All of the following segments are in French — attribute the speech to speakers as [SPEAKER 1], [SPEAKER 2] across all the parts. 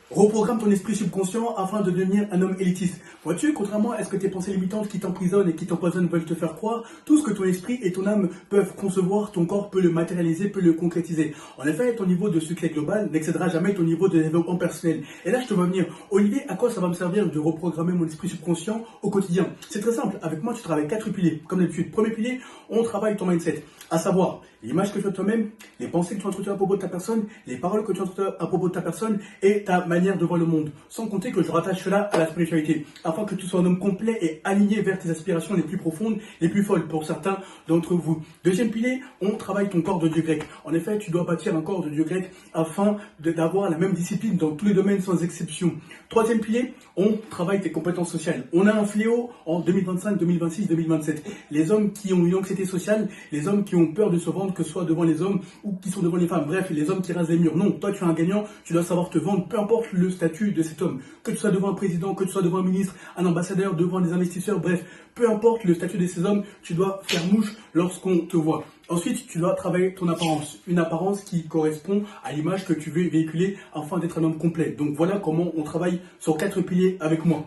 [SPEAKER 1] Reprogramme ton esprit subconscient afin de devenir un homme élitiste. Vois-tu, contrairement à ce que tes pensées limitantes qui t'emprisonnent et qui t'empoisonnent veulent te faire croire, tout ce que ton esprit et ton âme peuvent concevoir, ton corps peut le matérialiser, peut le concrétiser. En effet, ton niveau de succès global n'excédera jamais ton niveau de développement personnel. Et là, je te vois venir. Olivier, à quoi ça va me servir de reprogrammer mon esprit subconscient au quotidien? C'est très simple. Avec moi, tu travailles 4 piliers, comme d'habitude. Premier pilier, on travaille ton mindset. À savoir, l'image que tu as de toi-même, les pensées que tu entretiens à propos de ta personne, les paroles que tu entretiens à propos de ta personne et ta manière de voir le monde. Sans compter que je rattache cela à la spiritualité, afin que tu sois un homme complet et aligné vers tes aspirations les plus profondes, les plus folles pour certains d'entre vous. Deuxième pilier, on travaille ton corps de Dieu grec. En effet, tu dois bâtir un corps de Dieu grec afin d'avoir la même discipline dans tous les domaines sans exception. Troisième pilier, on travaille tes compétences sociales. On a un fléau en 2025, 2026, 2027. Les hommes qui ont une anxiété sociale, les hommes qui ont peur de se vendre, que ce soit devant les hommes ou qui sont devant les femmes. Bref, les hommes qui rasent les murs. Non, toi tu es un gagnant, tu dois savoir te vendre, peu importe le statut de cet homme. Que tu sois devant un président, que tu sois devant un ministre, un ambassadeur, devant des investisseurs, bref, peu importe le statut de ces hommes, tu dois faire mouche lorsqu'on te voit. Ensuite, tu dois travailler ton apparence. Une apparence qui correspond à l'image que tu veux véhiculer afin d'être un homme complet. Donc voilà comment on travaille sur 4 piliers avec moi.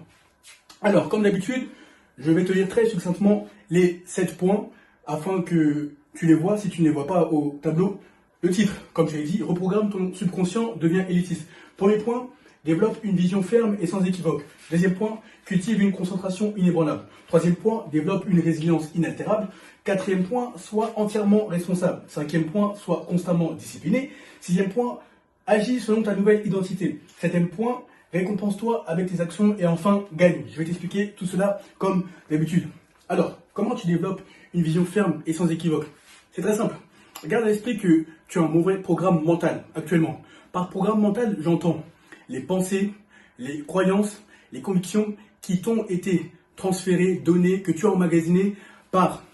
[SPEAKER 1] Alors, comme d'habitude, je vais te lire très succinctement les 7 points afin que tu les vois si tu ne les vois pas au tableau. Le titre, comme je l'ai dit, reprogramme ton subconscient, devient élitiste. Premier point, développe une vision ferme et sans équivoque. Deuxième point, cultive une concentration inébranlable. Troisième point, développe une résilience inaltérable. Quatrième point, sois entièrement responsable. Cinquième point, sois constamment discipliné. Sixième point, agis selon ta nouvelle identité. Septième point, récompense-toi avec tes actions et enfin, gagne. Je vais t'expliquer tout cela comme d'habitude. Alors, comment tu développes une vision ferme et sans équivoque? C'est très simple. Garde à l'esprit que tu as un mauvais programme mental actuellement. Par programme mental, j'entends les pensées, les croyances, les convictions qui t'ont été transférées, données, que tu as emmagasinées par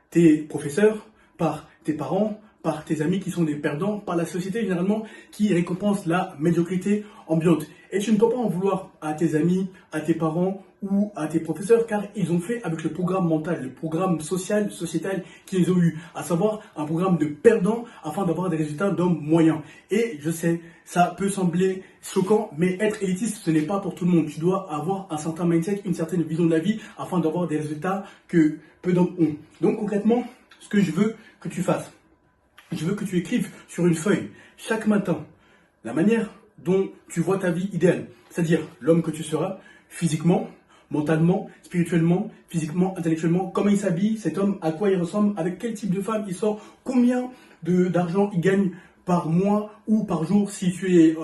[SPEAKER 1] tes professeurs, par tes parents, par tes amis qui sont des perdants, par la société généralement qui récompense la médiocrité ambiante. Et tu ne peux pas en vouloir à tes amis, à tes parents ou à tes professeurs car ils ont fait avec le programme mental, le programme social, sociétal qu'ils ont eu, à savoir un programme de perdants afin d'avoir des résultats d'hommes moyens. Et je sais, ça peut sembler choquant, mais être élitiste, ce n'est pas pour tout le monde. Tu dois avoir un certain mindset, une certaine vision de la vie afin d'avoir des résultats que peu d'hommes ont. Donc concrètement, ce que je veux que tu fasses, je veux que tu écrives sur une feuille chaque matin la manière dont tu vois ta vie idéale, c'est-à-dire l'homme que tu seras physiquement, mentalement, spirituellement, physiquement, intellectuellement, comment il s'habille, cet homme, à quoi il ressemble, avec quel type de femme il sort, combien d'argent il gagne par mois ou par jour si tu es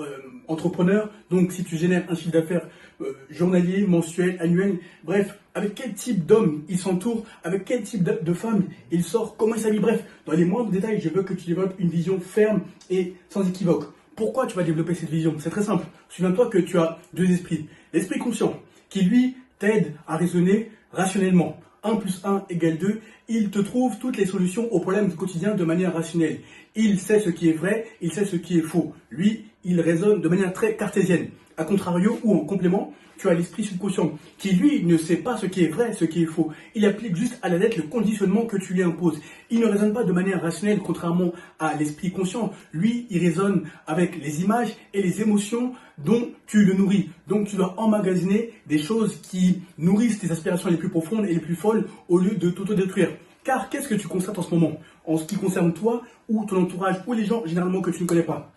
[SPEAKER 1] entrepreneur, donc si tu génères un chiffre d'affaires journalier, mensuel, annuel, bref, avec quel type d'homme il s'entoure, avec quel type de femme il sort, comment il s'habille, bref, dans les moindres détails, je veux que tu développes une vision ferme et sans équivoque. Pourquoi tu vas développer cette vision? C'est très simple. Souviens-toi que tu as deux esprits. L'esprit conscient, qui lui t'aide à raisonner rationnellement. 1 plus 1 égale 2. Il te trouve toutes les solutions aux problèmes du quotidien de manière rationnelle. Il sait ce qui est vrai, il sait ce qui est faux. Lui, il raisonne de manière très cartésienne. A contrario ou en complément, tu as l'esprit subconscient qui, lui, ne sait pas ce qui est vrai, ce qui est faux. Il applique juste à la lettre le conditionnement que tu lui imposes. Il ne raisonne pas de manière rationnelle, contrairement à l'esprit conscient. Lui, il raisonne avec les images et les émotions dont tu le nourris. Donc, tu dois emmagasiner des choses qui nourrissent tes aspirations les plus profondes et les plus folles au lieu de t'autodétruire. Car qu'est-ce que tu constates en ce moment, en ce qui concerne toi ou ton entourage ou les gens généralement que tu ne connais pas?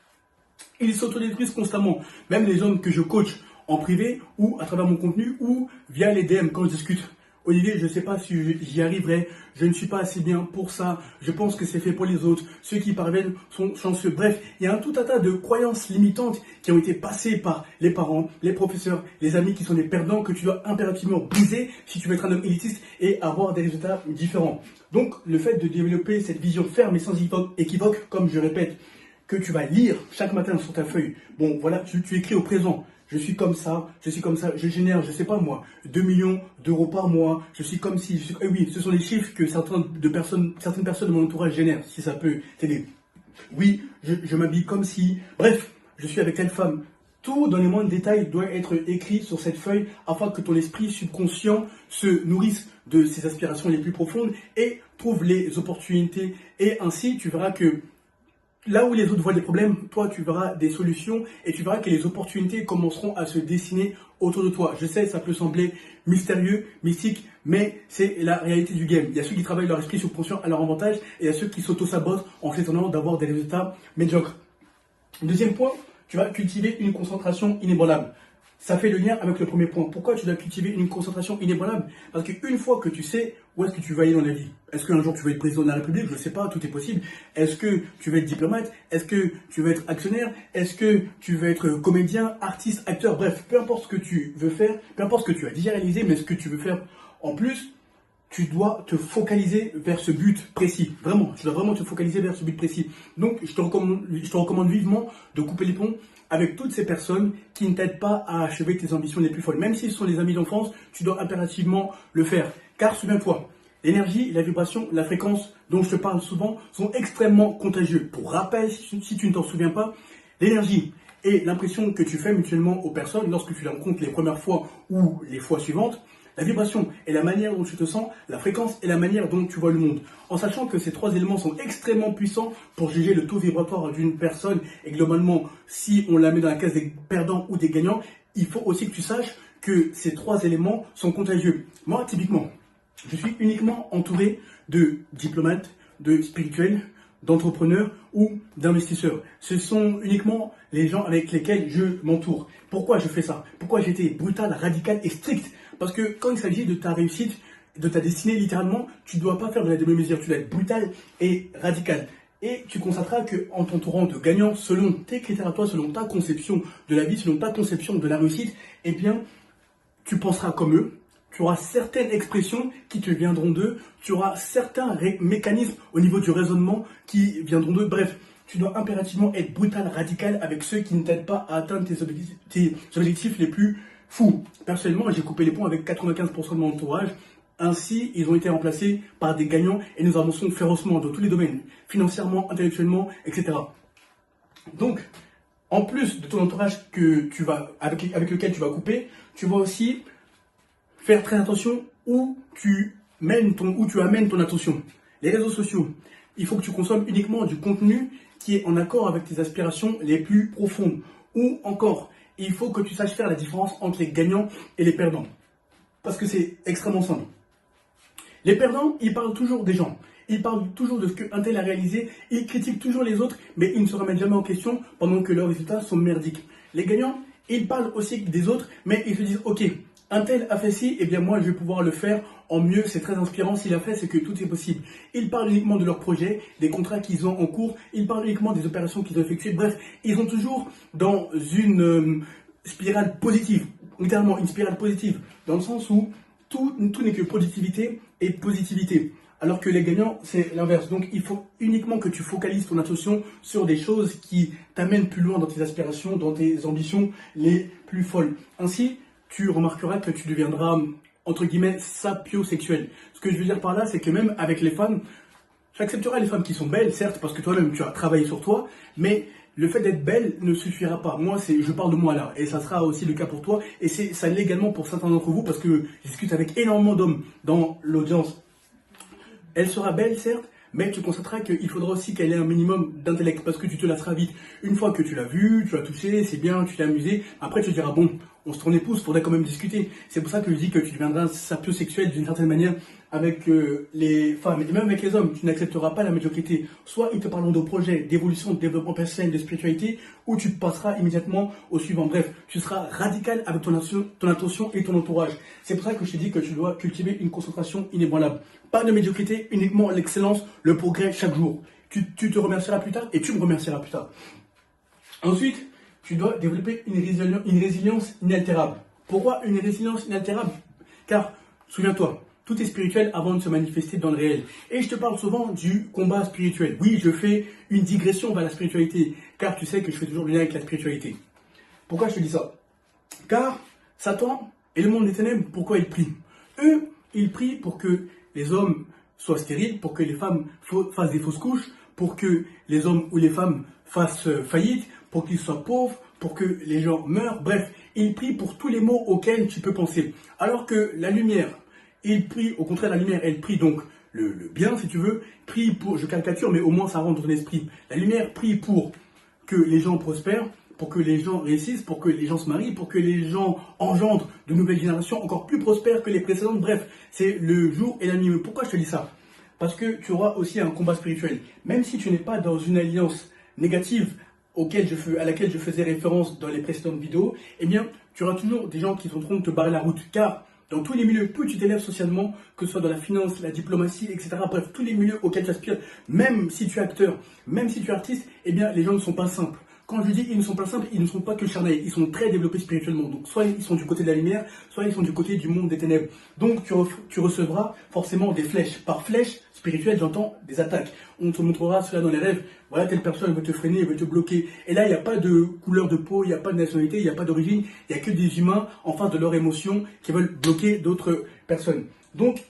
[SPEAKER 1] Ils s'autodétruisent constamment. Même les hommes que je coach en privé ou à travers mon contenu ou via les DM quand je discute. Olivier, je ne sais pas si j'y arriverai, je ne suis pas assez bien pour ça, je pense que c'est fait pour les autres, ceux qui parviennent sont chanceux. Bref, il y a tout un tas de croyances limitantes qui ont été passées par les parents, les professeurs, les amis qui sont des perdants que tu dois impérativement briser si tu veux être un homme élitiste et avoir des résultats différents. Donc, le fait de développer cette vision ferme et sans équivoque, comme je répète, que tu vas lire chaque matin sur ta feuille. Bon, voilà, tu écris au présent. Je suis comme ça, je génère, je sais pas moi, 2 millions d'euros par mois, je suis comme si, oui, ce sont les chiffres que certaines personnes de mon entourage génèrent, si ça peut t'aider. Oui, je m'habille comme si, bref, je suis avec telle femme. Tout dans les moindres détails doit être écrit sur cette feuille afin que ton esprit subconscient se nourrisse de ses aspirations les plus profondes et trouve les opportunités. Et ainsi, tu verras que Là où les autres voient des problèmes, toi tu verras des solutions et tu verras que les opportunités commenceront à se dessiner autour de toi. Je sais, ça peut sembler mystérieux, mystique, mais c'est la réalité du game. Il y a ceux qui travaillent leur esprit subconscient à leur avantage et il y a ceux qui s'auto-sabotent en s'étonnant d'avoir des résultats médiocres. Deuxième point, tu vas cultiver une concentration inébranlable. Ça fait le lien avec le premier point. Pourquoi tu dois cultiver une concentration inébranlable? Parce qu'une fois que tu sais où est-ce que tu vas aller dans la vie, est-ce qu'un jour tu veux être président de la République? Je ne sais pas, tout est possible. Est-ce que tu veux être diplomate? Est-ce que tu veux être actionnaire? Est-ce que tu veux être comédien, artiste, acteur? Bref, peu importe ce que tu veux faire, peu importe ce que tu as déjà réalisé, mais ce que tu veux faire en plus, tu dois te focaliser vers ce but précis. Vraiment, tu dois vraiment te focaliser vers ce but précis. Donc, je te recommande vivement de couper les ponts avec toutes ces personnes qui ne t'aident pas à achever tes ambitions les plus folles. Même s'ils sont des amis d'enfance, tu dois impérativement le faire. Car souviens-toi, l'énergie, la vibration, la fréquence dont je te parle souvent sont extrêmement contagieux. Pour rappel, si tu ne t'en souviens pas, l'énergie et l'impression que tu fais mutuellement aux personnes lorsque tu les rencontres les premières fois ou les fois suivantes, la vibration est la manière dont tu te sens, la fréquence est la manière dont tu vois le monde. En sachant que ces trois éléments sont extrêmement puissants pour juger le taux vibratoire d'une personne et globalement, si on la met dans la case des perdants ou des gagnants, il faut aussi que tu saches que ces trois éléments sont contagieux. Moi, typiquement, je suis uniquement entouré de diplomates, de spirituels, d'entrepreneurs ou d'investisseurs. Ce sont uniquement les gens avec lesquels je m'entoure. Pourquoi je fais ça? Pourquoi j'ai été brutal, radical et strict? Parce que quand il s'agit de ta réussite, de ta destinée, littéralement, tu ne dois pas faire de la demi-mesure. Tu dois être brutal et radical. Et tu constateras qu'en t'entourant de gagnants, selon tes critères à toi, selon ta conception de la vie, selon ta conception de la réussite, eh bien, tu penseras comme eux. Tu auras certaines expressions qui te viendront d'eux. Tu auras certains mécanismes au niveau du raisonnement qui viendront d'eux. Bref, tu dois impérativement être brutal, radical avec ceux qui ne t'aident pas à atteindre tes objectifs les plus fous. Personnellement, j'ai coupé les ponts avec 95% de mon entourage. Ainsi, ils ont été remplacés par des gagnants et nous avançons férocement dans tous les domaines, financièrement, intellectuellement, etc. Donc, en plus de ton entourage avec lequel tu vas couper, tu vas aussi faire très attention où tu amènes ton attention. Les réseaux sociaux, il faut que tu consommes uniquement du contenu qui est en accord avec tes aspirations les plus profondes. Ou encore, il faut que tu saches faire la différence entre les gagnants et les perdants. Parce que c'est extrêmement simple. Les perdants, ils parlent toujours des gens. Ils parlent toujours de ce qu'un tel a réalisé. Ils critiquent toujours les autres, mais ils ne se remettent jamais en question pendant que leurs résultats sont merdiques. Les gagnants, ils parlent aussi des autres, mais ils se disent, ok, un tel a fait ci, eh bien moi je vais pouvoir le faire en mieux, c'est très inspirant, s'il a fait, c'est que tout est possible. Ils parlent uniquement de leurs projets, des contrats qu'ils ont en cours, ils parlent uniquement des opérations qu'ils ont effectuées, bref, ils sont toujours dans une spirale positive, littéralement une spirale positive, dans le sens où tout n'est que productivité et positivité. Alors que les gagnants, c'est l'inverse. Donc, il faut uniquement que tu focalises ton attention sur des choses qui t'amènent plus loin dans tes aspirations, dans tes ambitions les plus folles. Ainsi, tu remarqueras que tu deviendras, entre guillemets, sapiosexuel. Ce que je veux dire par là, c'est que même avec les femmes, j'accepterai les femmes qui sont belles, certes, parce que toi-même, tu as travaillé sur toi, mais le fait d'être belle ne suffira pas. Moi, je parle de moi là, et ça sera aussi le cas pour toi, et ça l'est également pour certains d'entre vous, parce que je discute avec énormément d'hommes dans l'audience. Elle sera belle, certes, mais tu constateras qu'il faudra aussi qu'elle ait un minimum d'intellect, parce que tu te lasseras vite. Une fois que tu l'as vue, tu l'as touchée, c'est bien, tu t'es amusé, après tu te diras, bon, on se tourne épouse, faudrait quand même discuter. C'est pour ça que je dis que tu deviendras sapiosexuel d'une certaine manière avec les femmes, et même avec les hommes, tu n'accepteras pas la médiocrité. Soit ils te parleront de projets, d'évolution, de développement personnel, de spiritualité, ou tu passeras immédiatement au suivant. Bref, tu seras radical avec ton attention et ton entourage. C'est pour ça que je te dis que tu dois cultiver une concentration inébranlable. Pas de médiocrité, uniquement l'excellence, le progrès chaque jour. Tu te remercieras plus tard et tu me remercieras plus tard. Ensuite, tu dois développer une résilience inaltérable. Pourquoi une résilience inaltérable? Car, souviens-toi, tout est spirituel avant de se manifester dans le réel. Et je te parle souvent du combat spirituel. Oui, je fais une digression vers la spiritualité, car tu sais que je fais toujours le lien avec la spiritualité. Pourquoi je te dis ça? Car Satan et le monde des ténèbres, pourquoi ils prient? Eux, ils prient pour que les hommes soient stériles, pour que les femmes fassent des fausses couches, pour que les hommes ou les femmes fassent faillite, pour qu'ils soient pauvres, pour que les gens meurent. Bref, ils prient pour tous les maux auxquels tu peux penser. Alors que la lumière, il prie, au contraire, la lumière, elle prie donc le bien, si tu veux, prie pour, je caricature, mais au moins ça rentre dans ton esprit. La lumière prie pour que les gens prospèrent, pour que les gens réussissent, pour que les gens se marient, pour que les gens engendrent de nouvelles générations encore plus prospères que les précédentes. Bref, c'est le jour et la nuit. Mais pourquoi je te dis ça? Parce que tu auras aussi un combat spirituel. Même si tu n'es pas dans une alliance négative à laquelle je faisais référence dans les précédentes vidéos, eh bien, tu auras toujours des gens qui tenteront de te barrer la route. Car dans tous les milieux, plus tu t'élèves socialement, que ce soit dans la finance, la diplomatie, etc., bref, tous les milieux auxquels tu aspires, même si tu es acteur, même si tu es artiste, eh bien, les gens ne sont pas simples. Quand je dis ils ne sont pas simples, ils ne sont pas que charnels, ils sont très développés spirituellement. Donc soit ils sont du côté de la lumière, soit ils sont du côté du monde des ténèbres. Donc tu recevras forcément des flèches. Par flèches spirituelles, j'entends des attaques. On te montrera cela dans les rêves. Voilà, telle personne veut te freiner, veut te bloquer. Et là, il n'y a pas de couleur de peau, il n'y a pas de nationalité, il n'y a pas d'origine. Il n'y a que des humains en face de leurs émotions qui veulent bloquer d'autres personnes. Donc,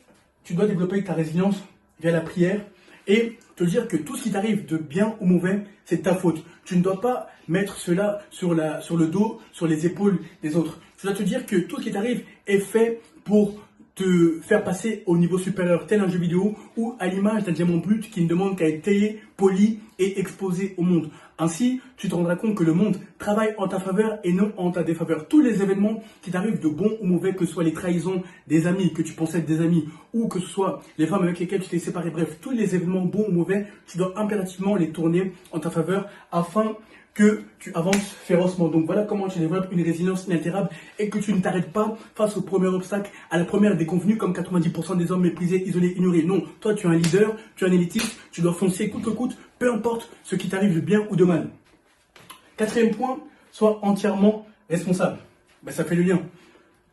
[SPEAKER 1] tu dois développer ta résilience via la prière et te dire que tout ce qui t'arrive de bien ou mauvais, c'est ta faute. Tu ne dois pas mettre cela sur le dos, sur les épaules des autres. Tu dois te dire que tout ce qui t'arrive est fait pour te faire passer au niveau supérieur, tel un jeu vidéo ou à l'image d'un diamant brut qui ne demande qu'à être taillé, poli et exposé au monde. Ainsi, tu te rendras compte que le monde travaille en ta faveur et non en ta défaveur. Tous les événements qui t'arrivent de bons ou mauvais, que ce soit les trahisons des amis, que tu pensais être des amis, ou que ce soit les femmes avec lesquelles tu t'es séparé, bref, tous les événements bons ou mauvais, tu dois impérativement les tourner en ta faveur afin que tu avances férocement. Donc voilà comment tu développes une résilience inaltérable et que tu ne t'arrêtes pas face au premier obstacle, à la première déconvenue comme 90% des hommes méprisés, isolés, ignorés. Non, toi tu es un leader, tu es un élitiste, tu dois foncer coûte que coûte, peu importe ce qui t'arrive de bien ou de mal. Quatrième point, sois entièrement responsable. Ben, ça fait le lien.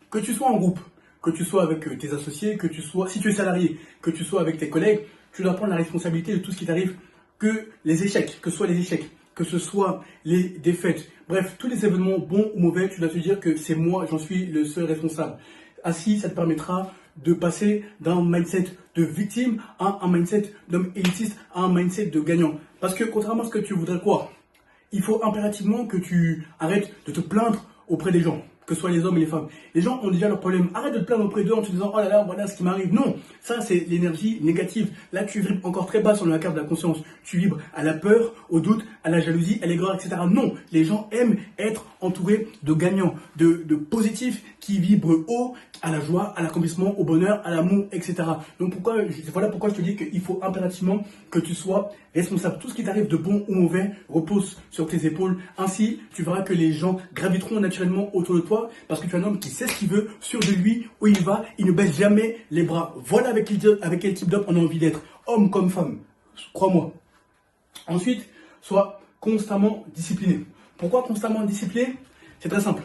[SPEAKER 1] Que tu sois en groupe, que tu sois avec tes associés, que tu sois, si tu es salarié, que tu sois avec tes collègues, tu dois prendre la responsabilité de tout ce qui t'arrive, que les échecs, que ce soit les échecs, que ce soit les défaites, bref, tous les événements bons ou mauvais, tu dois te dire que c'est moi, j'en suis le seul responsable. Ainsi, ça te permettra de passer d'un mindset de victime à un mindset d'homme élitiste, à un mindset de gagnant. Parce que contrairement à ce que tu voudrais croire, il faut impérativement que tu arrêtes de te plaindre auprès des gens, que ce soit les hommes et les femmes. Les gens ont déjà leurs problèmes. Arrête de te plaindre auprès d'eux en te disant « Oh là là, voilà ce qui m'arrive ». Non, ça c'est l'énergie négative. Là, tu vibres encore très bas sur la carte de la conscience. Tu vibres à la peur, au doute, à la jalousie, à l'aigreur, etc. Non, les gens aiment être entourés de gagnants, de positifs qui vibrent haut, à la joie, à l'accomplissement, au bonheur, à l'amour, etc. Donc voilà pourquoi je te dis qu'il faut impérativement que tu sois responsable. Tout ce qui t'arrive de bon ou mauvais repose sur tes épaules. Ainsi, tu verras que les gens graviteront naturellement autour de toi parce que tu es un homme qui sait ce qu'il veut, sûr de lui, où il va, il ne baisse jamais les bras. Voilà avec quel type d'homme on a envie d'être, homme comme femme, crois-moi. Ensuite, sois constamment discipliné. Pourquoi constamment discipliné? C'est très simple.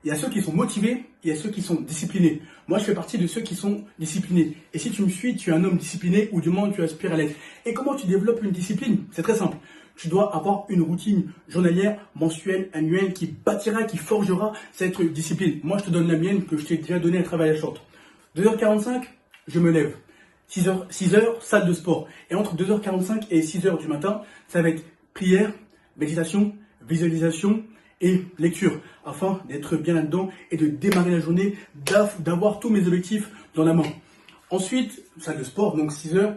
[SPEAKER 1] Il y a ceux qui sont motivés et il y a ceux qui sont disciplinés. Moi, je fais partie de ceux qui sont disciplinés. Et si tu me suis, tu es un homme discipliné ou du moins tu aspires à l'être. Et comment tu développes une discipline? C'est très simple. Tu dois avoir une routine journalière, mensuelle, annuelle qui bâtira, qui forgera cette discipline. Moi, je te donne la mienne que je t'ai déjà donnée à travers la short. 2h45, je me lève. 6h, salle de sport. Et entre 2h45 et 6h du matin, ça va être prière, méditation, visualisation et lecture, afin d'être bien là-dedans et de démarrer la journée, d'avoir tous mes objectifs dans la main. Ensuite, salle de sport, donc 6h.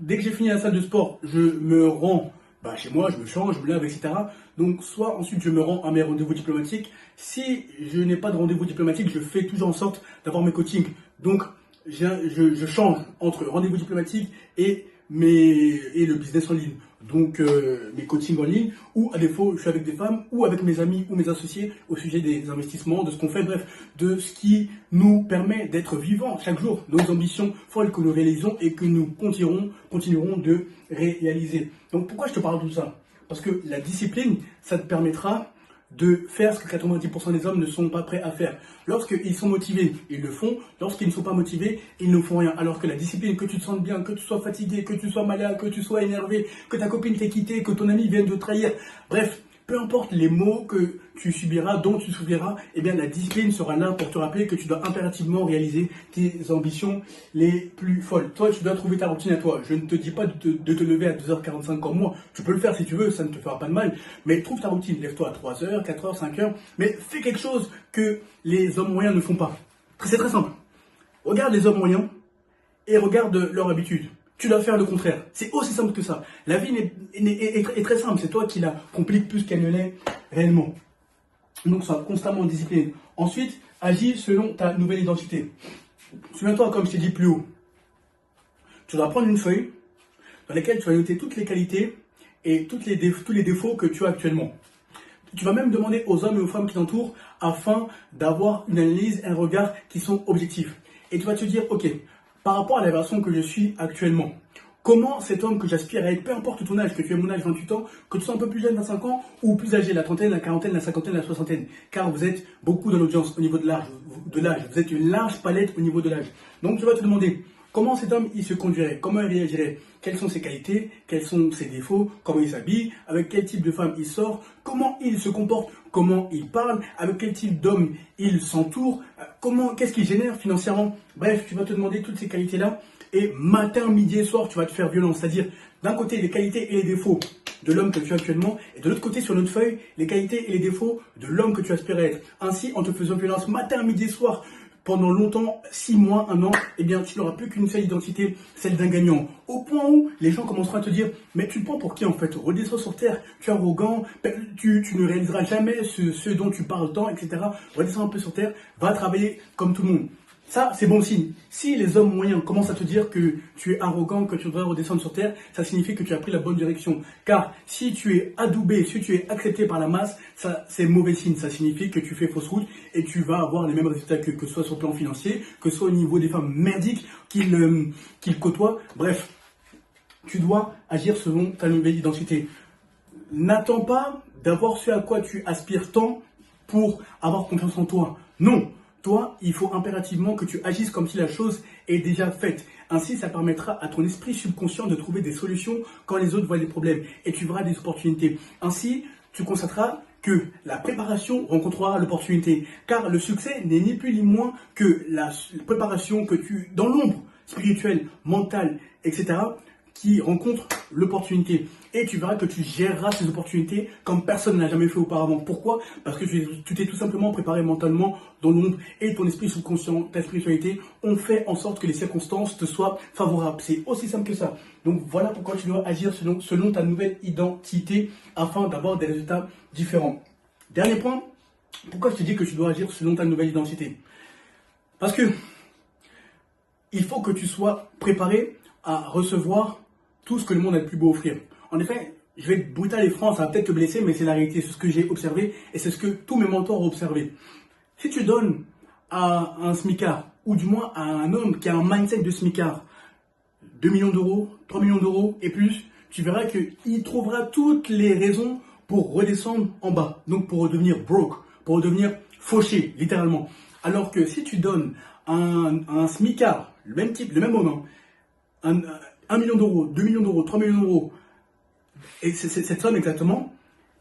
[SPEAKER 1] Dès que j'ai fini la salle de sport, je me rends chez moi, je me change, je me lave, etc. Donc, soit ensuite je me rends à mes rendez-vous diplomatiques. Si je n'ai pas de rendez-vous diplomatique, je fais toujours en sorte d'avoir mes coachings. Donc, je change entre rendez-vous diplomatiques et le business en ligne. Donc, mes coachings en ligne, ou à défaut, je suis avec des femmes, ou avec mes amis ou mes associés au sujet des investissements, de ce qu'on fait, bref, de ce qui nous permet d'être vivants chaque jour, nos ambitions folles que nous réalisons et que nous continuerons de réaliser. Donc, pourquoi je te parle de tout ça? Parce que la discipline, ça te permettra de faire ce que 90% des hommes ne sont pas prêts à faire. Lorsqu'ils sont motivés, ils le font. Lorsqu'ils ne sont pas motivés, ils ne font rien. Alors que la discipline, que tu te sentes bien, que tu sois fatigué, que tu sois malade, que tu sois énervé, que ta copine t'ait quitté, que ton ami vienne te trahir, bref, peu importe les mots que tu subiras, dont tu souffriras, eh bien la discipline sera là pour te rappeler que tu dois impérativement réaliser tes ambitions les plus folles. Toi, tu dois trouver ta routine à toi. Je ne te dis pas de te lever à 2h45 comme moi. Tu peux le faire si tu veux, ça ne te fera pas de mal. Mais trouve ta routine. Lève-toi à 3h, 4h, 5h. Mais fais quelque chose que les hommes moyens ne font pas. C'est très simple. Regarde les hommes moyens. et regarde leur habitude. Tu dois faire le contraire. C'est aussi simple que ça. La vie est très simple. C'est toi qui la compliques plus qu'elle ne l'est réellement. Donc, sois constamment discipliné. Ensuite, agis selon ta nouvelle identité. Souviens-toi, comme je t'ai dit plus haut, tu dois prendre une feuille dans laquelle tu vas noter toutes les qualités et tous les défauts que tu as actuellement. Tu vas même demander aux hommes et aux femmes qui t'entourent afin d'avoir une analyse, un regard qui sont objectifs. Et tu vas te dire, ok, par rapport à la version que je suis actuellement, comment cet homme que j'aspire à être, peu importe ton âge, que tu aies mon âge 28 ans, que tu sois un peu plus jeune, 25 ans, ou plus âgé, la trentaine, la quarantaine, la cinquantaine, la soixantaine, car vous êtes beaucoup dans l'audience au niveau de l'âge, vous êtes une large palette au niveau de l'âge. Donc tu vas te demander, comment cet homme il se conduirait, comment il réagirait, quelles sont ses qualités, quels sont ses défauts, comment il s'habille, avec quel type de femme il sort, comment il se comporte, comment il parle, avec quel type d'homme il s'entoure, qu'est-ce qu'il génère financièrement. Bref, tu vas te demander toutes ces qualités-là et matin, midi et soir, tu vas te faire violence. C'est-à-dire, d'un côté, les qualités et les défauts de l'homme que tu es actuellement, et de l'autre côté, sur notre feuille, les qualités et les défauts de l'homme que tu aspires à être. Ainsi, en te faisant violence matin, midi et soir, pendant longtemps, 6 mois, 1 an, eh bien, tu n'auras plus qu'une seule identité, celle d'un gagnant. Au point où les gens commenceront à te dire, mais tu te prends pour qui en fait? Redescends sur terre, tu es arrogant, tu ne réaliseras jamais ce dont tu parles tant, etc. Redescends un peu sur terre, va travailler comme tout le monde. Ça, c'est bon signe. Si les hommes moyens commencent à te dire que tu es arrogant, que tu devrais redescendre sur terre, ça signifie que tu as pris la bonne direction. Car si tu es adoubé, si tu es accepté par la masse, ça, c'est mauvais signe. Ça signifie que tu fais fausse route et tu vas avoir les mêmes résultats que ce soit sur le plan financier, que ce soit au niveau des femmes merdiques qu'ils côtoient. Bref, tu dois agir selon ta nouvelle identité. N'attends pas d'avoir ce à quoi tu aspires tant pour avoir confiance en toi. Non. Toi, il faut impérativement que tu agisses comme si la chose est déjà faite. Ainsi, ça permettra à ton esprit subconscient de trouver des solutions quand les autres voient des problèmes et tu verras des opportunités. Ainsi, tu constateras que la préparation rencontrera l'opportunité. Car le succès n'est ni plus ni moins que la préparation que tu, dans l'ombre spirituelle, mentale, etc., qui rencontre l'opportunité. Et tu verras que tu géreras ces opportunités comme personne n'a jamais fait auparavant. Pourquoi? Parce que tu t'es tout simplement préparé mentalement dans l'ombre et ton esprit subconscient, ta spiritualité ont fait en sorte que les circonstances te soient favorables. C'est aussi simple que ça. Donc voilà pourquoi tu dois agir selon ta nouvelle identité afin d'avoir des résultats différents. Dernier point, pourquoi je te dis que tu dois agir selon ta nouvelle identité? Parce que il faut que tu sois préparé à recevoir tout ce que le monde a de plus beau offrir. En effet, je vais être brutal et franc, ça va peut-être te blesser, mais c'est la réalité, c'est ce que j'ai observé et c'est ce que tous mes mentors ont observé. Si tu donnes à un smicard, ou du moins à un homme qui a un mindset de smicard, 2 millions d'euros, 3 millions d'euros et plus, tu verras qu'il trouvera toutes les raisons pour redescendre en bas, donc pour redevenir broke, pour redevenir fauché, littéralement. Alors que si tu donnes à un smicard, le même type, le même homme, 1 million d'euros, 2 millions d'euros, 3 millions d'euros, et c'est cette somme exactement,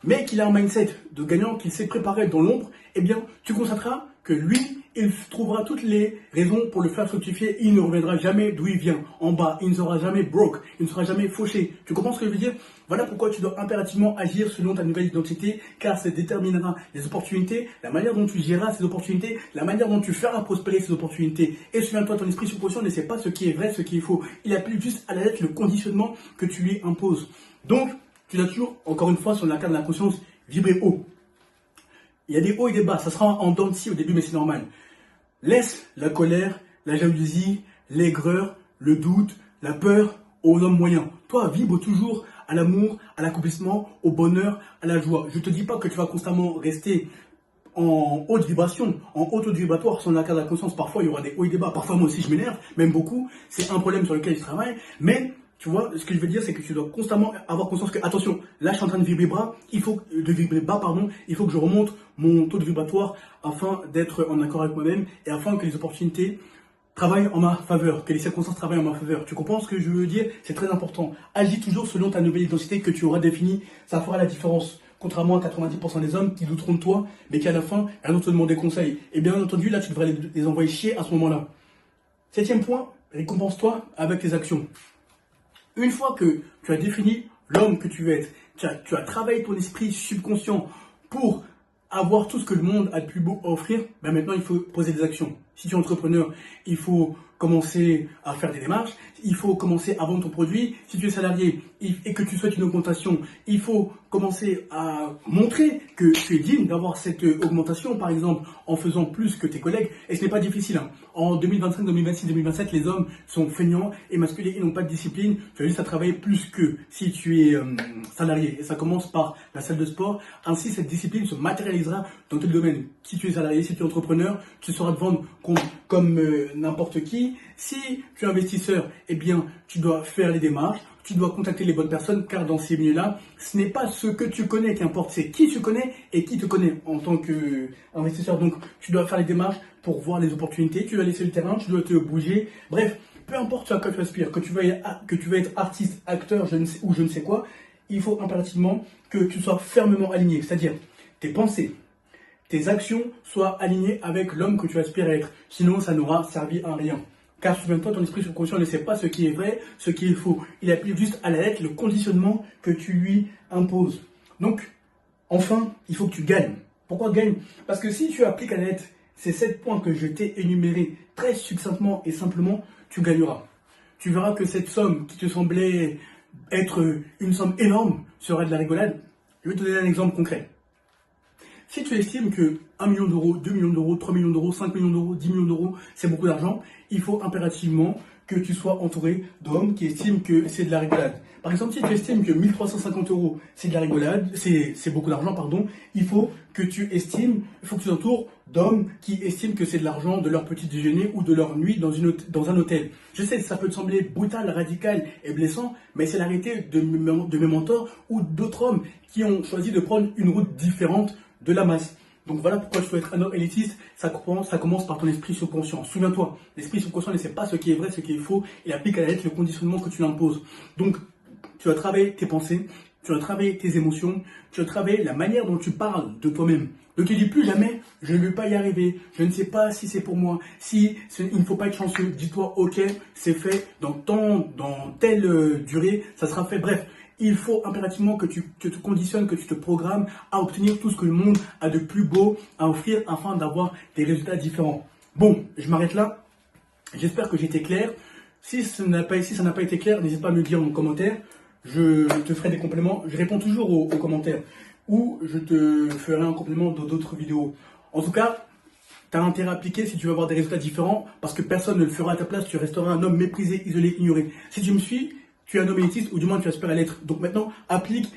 [SPEAKER 1] mais qu'il a un mindset de gagnant, qu'il s'est préparé dans l'ombre, eh bien, tu constateras que lui, il trouvera toutes les raisons pour le faire fructifier. Il ne reviendra jamais d'où il vient, en bas. Il ne sera jamais broke, il ne sera jamais fauché. Tu comprends ce que je veux dire? Voilà pourquoi tu dois impérativement agir selon ta nouvelle identité, car ça déterminera les opportunités, la manière dont tu géreras ces opportunités, la manière dont tu feras prospérer ces opportunités. Et souviens-toi, ton esprit subconscient ne sait pas ce qui est vrai, ce qui est faux. Il applique juste à la lettre le conditionnement que tu lui imposes. Donc, tu dois toujours, encore une fois, sur la carte de la conscience, vibrer haut. Il y a des hauts et des bas, ça sera en dents de scie au début, mais c'est normal. Laisse la colère, la jalousie, l'aigreur, le doute, la peur aux hommes moyens. Toi, vibre toujours à l'amour, à l'accomplissement, au bonheur, à la joie. Je ne te dis pas que tu vas constamment rester en haute vibration, en haute vibratoire sur la carte de la conscience. Parfois, il y aura des hauts et des bas. Parfois, moi aussi, je m'énerve, même beaucoup. C'est un problème sur lequel je travaille. Mais tu vois, ce que je veux dire, c'est que tu dois constamment avoir conscience que, attention, là, je suis en train de vibrer bas, il faut que je remonte mon taux de vibratoire afin d'être en accord avec moi-même et afin que les opportunités travaillent en ma faveur, que les circonstances travaillent en ma faveur. Tu comprends ce que je veux dire? C'est très important. Agis toujours selon ta nouvelle identité que tu auras définie. Ça fera la différence. Contrairement à 90% des hommes qui douteront de toi, mais qui à la fin, vont te demander conseil. Et bien entendu, là, tu devrais les envoyer chier à ce moment-là. 7e point, récompense-toi avec tes actions. Une fois que tu as défini l'homme que tu veux être, tu as travaillé ton esprit subconscient pour avoir tout ce que le monde a de plus beau à offrir, ben maintenant il faut poser des actions. Si tu es entrepreneur, il faut commencer à faire des démarches, il faut commencer à vendre ton produit. Si tu es salarié et que tu souhaites une augmentation, il faut commencer à montrer que tu es digne d'avoir cette augmentation, par exemple, en faisant plus que tes collègues. Et ce n'est pas difficile, hein. En 2025, 2026, 2027, les hommes sont feignants et masculins, ils n'ont pas de discipline. Tu as juste à travailler plus que si tu es salarié. Et ça commence par la salle de sport. Ainsi, cette discipline se matérialisera dans tout le domaine. Si tu es salarié, si tu es entrepreneur, tu sauras te vendre comme n'importe qui. Si tu es investisseur, eh bien, tu dois faire les démarches, tu dois contacter les bonnes personnes, car dans ces milieux-là, ce n'est pas ce que tu connais qui importe, c'est qui tu connais et qui te connaît en tant qu'investisseur. Donc, tu dois faire les démarches pour voir les opportunités, tu dois laisser le terrain, tu dois te bouger. Bref, peu importe à quoi tu aspires, que tu vas être artiste, acteur, je ne sais quoi, il faut impérativement que tu sois fermement aligné, c'est-à-dire tes pensées, tes actions soient alignées avec l'homme que tu aspires à être. Sinon, ça n'aura servi à rien. Car souviens-toi, ton esprit subconscient ne sait pas ce qui est vrai, ce qui est faux. Il applique juste à la lettre le conditionnement que tu lui imposes. Donc, enfin, il faut que tu gagnes. Pourquoi gagnes? Parce que si tu appliques à la lettre ces 7 points que je t'ai énumérés très succinctement et simplement, tu gagneras. Tu verras que cette somme qui te semblait être une somme énorme sera de la rigolade. Je vais te donner un exemple concret. Si tu estimes que 1 million d'euros, 2 millions d'euros, 3 millions d'euros, 5 millions d'euros, 10 millions d'euros, c'est beaucoup d'argent, il faut impérativement que tu sois entouré d'hommes qui estiment que c'est de la rigolade. Par exemple, si tu estimes que 1350 euros, c'est de la rigolade, c'est beaucoup d'argent, pardon, il faut que tu t'entoures d'hommes qui estiment que c'est de l'argent de leur petit déjeuner ou de leur nuit dans un hôtel. Je sais, ça peut te sembler brutal, radical et blessant, mais c'est la réalité de mes mentors ou d'autres hommes qui ont choisi de prendre une route différente de la masse. Donc voilà pourquoi tu dois être un homme élitiste, ça commence par ton esprit subconscient. Souviens-toi, l'esprit subconscient ne sait pas ce qui est vrai, ce qui est faux, il applique à la lettre le conditionnement que tu l'imposes. Donc tu vas travailler tes pensées, tu vas travailler tes émotions, tu vas travailler la manière dont tu parles de toi-même. Ne te dis plus jamais, je ne vais pas y arriver, je ne sais pas si c'est pour moi, il ne faut pas être chanceux. Dis-toi, ok, c'est fait, dans telle durée, ça sera fait. Bref, il faut impérativement que tu te conditionnes, que tu te programmes à obtenir tout ce que le monde a de plus beau à offrir afin d'avoir des résultats différents. Bon, je m'arrête là. J'espère que j'ai été clair. Si ça n'a pas été clair, n'hésite pas à me le dire en commentaire. Je te ferai des compléments. Je réponds toujours aux commentaires. Ou je te ferai un complément dans d'autres vidéos. En tout cas, tu as intérêt à appliquer si tu veux avoir des résultats différents. Parce que personne ne le fera à ta place. Tu resteras un homme méprisé, isolé, ignoré. Si tu me suis, tu es un homme élitiste ou du moins tu aspires à l'être. Donc maintenant, applique